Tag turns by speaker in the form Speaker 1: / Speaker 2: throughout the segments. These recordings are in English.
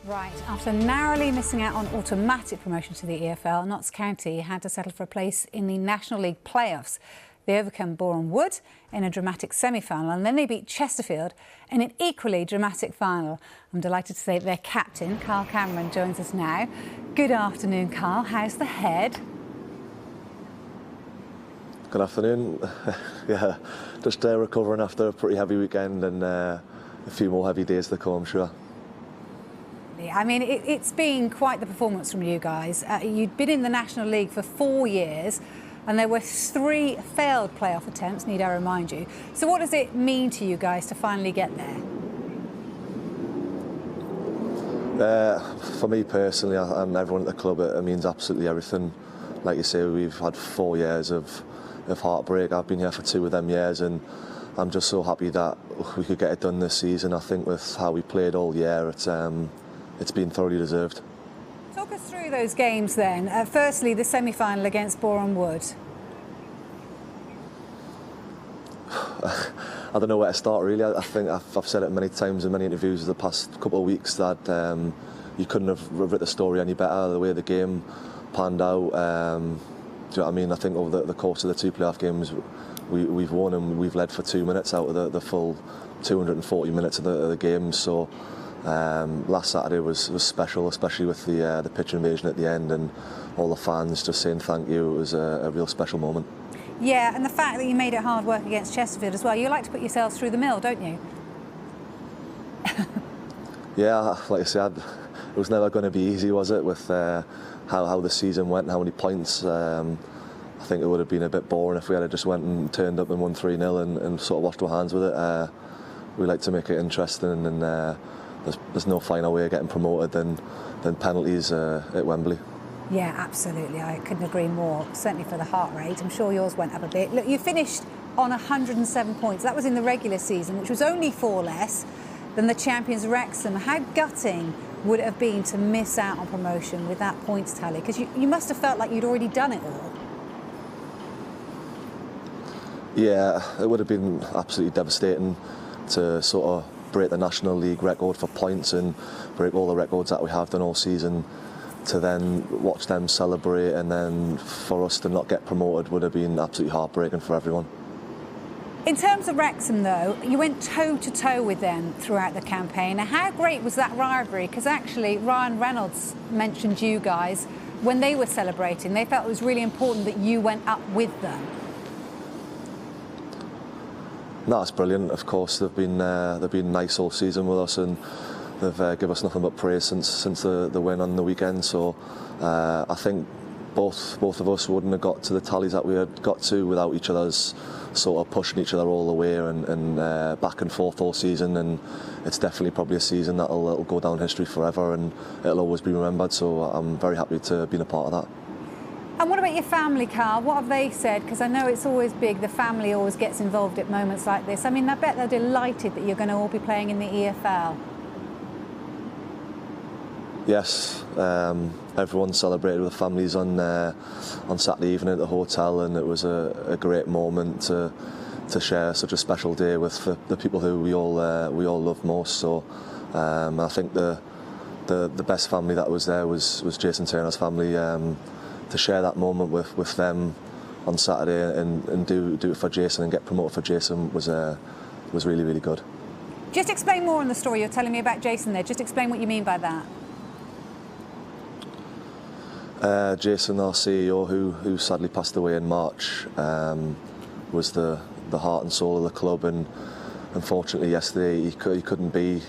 Speaker 1: Right, after narrowly missing out on automatic promotion to the EFL, Notts County had to settle for a place in the National League playoffs. They overcome Boreham Wood in a dramatic semi-final, and then they beat Chesterfield in an equally dramatic final. I'm delighted to say that their captain, Carl Cameron, joins us now. Good afternoon, Carl. How's the head?
Speaker 2: Good afternoon. Yeah, just recovering after a pretty heavy weekend and a few more heavy days to come, I'm sure.
Speaker 1: I mean, it's been quite the performance from you guys. You'd been in the National League for 4 years and there were 3 failed playoff attempts, need I remind you. So what does it mean to you guys to finally get there?
Speaker 2: For me personally and everyone at the club, it means absolutely everything. Like you say, we've had 4 years of heartbreak. I've been here for 2 of them years and I'm just so happy that we could get it done this season. I think with how we played all year, it's been thoroughly deserved.
Speaker 1: Talk us through those games then. Firstly, the semi-final against Boreham Wood.
Speaker 2: I don't know where to start really. I think I've said it many times in many interviews the past couple of weeks that you couldn't have written the story any better, the way the game panned out. Do you know what I mean? I think over the course of the 2 playoff games we've won and we've led for 2 minutes out of the full 240 minutes of the game. So last Saturday was special, especially with the pitch invasion at the end and all the fans just saying thank you. It was a real special moment.
Speaker 1: Yeah, and the fact that you made it hard work against Chesterfield as well. You like to put yourselves through the mill, don't you?
Speaker 2: Yeah, like I said, it was never going to be easy, was it, with how the season went and how many points. I think it would have been a bit boring if we had just went and turned up and won 3-0 and sort of washed our hands with it. We like to make it interesting and there's no finer way of getting promoted than penalties at Wembley.
Speaker 1: Yeah, absolutely. I couldn't agree more. Certainly for the heart rate. I'm sure yours went up a bit. Look, you finished on 107 points. That was in the regular season, which was only 4 less than the champions Wrexham. How gutting would it have been to miss out on promotion with that points tally? Because you must have felt like you'd already done it all.
Speaker 2: Yeah, it would have been absolutely devastating to sort of break the National League record for points and break all the records that we have done all season, to then watch them celebrate and then for us to not get promoted would have been absolutely heartbreaking for everyone.
Speaker 1: In terms of Wrexham though, you went toe-to-toe with them throughout the campaign. Now, how great was that rivalry? Because actually Ryan Reynolds mentioned you guys when they were celebrating. They felt it was really important that you went up with them.
Speaker 2: No, it's brilliant. Of course, they've been nice all season with us, and they've given us nothing but praise since the win on the weekend. So I think both of us wouldn't have got to the tallies that we had got to without each other's sort of pushing each other all the way and back and forth all season. And it's definitely probably a season that'll go down history forever, and it'll always be remembered. So I'm very happy to have been a part of that.
Speaker 1: And what about your family, Carl? What have they said? Because I know it's always big, the family always gets involved at moments like this. I mean, I bet they're delighted that you're going to all be playing in the EFL. Yes,
Speaker 2: everyone celebrated with the families on Saturday evening at the hotel, and it was a great moment to share such a special day with the people who we all love most. So I think the best family that was there was Jason Turner's family. To share that moment with them on Saturday and do it for Jason and get promoted for Jason was really, really good.
Speaker 1: Just explain more on the story you're telling me about Jason there. Just explain what you mean by that.
Speaker 2: Jason, our CEO, who sadly passed away in March, was the heart and soul of the club, and unfortunately yesterday he couldn't be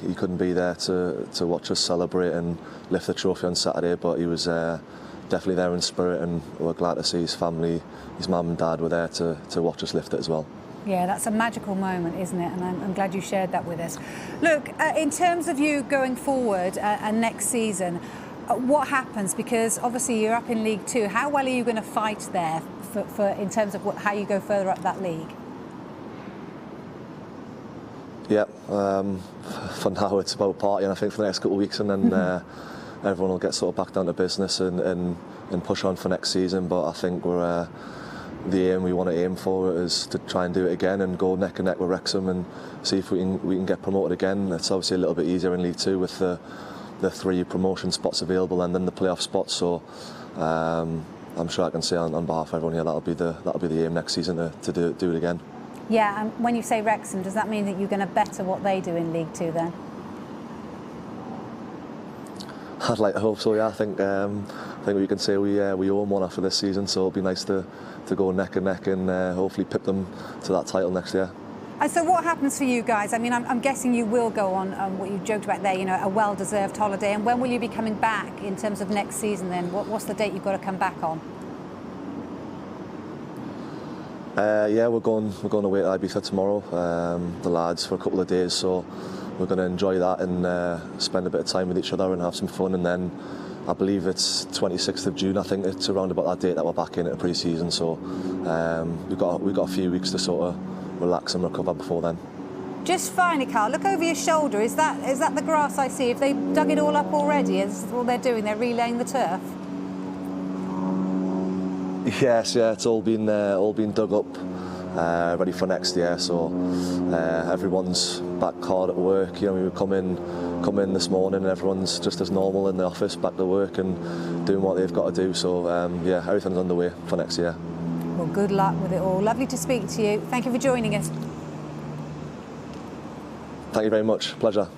Speaker 2: there to watch us celebrate and lift the trophy on Saturday, but he was definitely there in spirit, and we're glad to see his family, his mum and dad were there to watch us lift it as well.
Speaker 1: Yeah, that's a magical moment, isn't it? And I'm glad you shared that with us. Look, in terms of you going forward and next season, what happens? Because obviously you're up in League 2. How well are you going to fight there for in terms of how you go further up that league?
Speaker 2: Yeah, for now it's about partying, I think, for the next couple of weeks, and then everyone will get sort of back down to business and push on for next season. But I think the aim we want to aim for is to try and do it again and go neck and neck with Wrexham and see if we can get promoted again. It's obviously a little bit easier in League 2 with the the 3 promotion spots available and then the playoff spots. So I'm sure I can say on behalf of everyone here that'll be the aim next season to do it again.
Speaker 1: Yeah, and when you say Wrexham, does that mean that you're going to better what they do in League Two then?
Speaker 2: I'd like to hope so. Yeah, I think we can say we own one after this season, so it'll be nice to go neck and neck and hopefully pip them to that title next year.
Speaker 1: And so what happens for you guys? I mean, I'm guessing you will go on what you joked about there, you know, a well-deserved holiday. And when will you be coming back in terms of next season then? What's the date you've got to come back on?
Speaker 2: Yeah, we're going away to Ibiza tomorrow, the lads, for a couple of days. So we're going to enjoy that and spend a bit of time with each other and have some fun. And then I believe it's 26th of June. I think it's around about that date that we're back in at a pre-season. So we've got a few weeks to sort of relax and recover before then.
Speaker 1: Just finally, Carl, look over your shoulder. Is that the grass I see? Have they dug it all up already? Is this what they're doing? They're relaying the turf?
Speaker 2: Yes, yeah, it's all been dug up, ready for next year. So everyone's back hard at work. You know, we come in this morning and everyone's just as normal in the office, back to work and doing what they've got to do. So yeah, everything's underway for next year.
Speaker 1: Well, good luck with it all. Lovely to speak to you. Thank you for joining us.
Speaker 2: Thank you very much. Pleasure.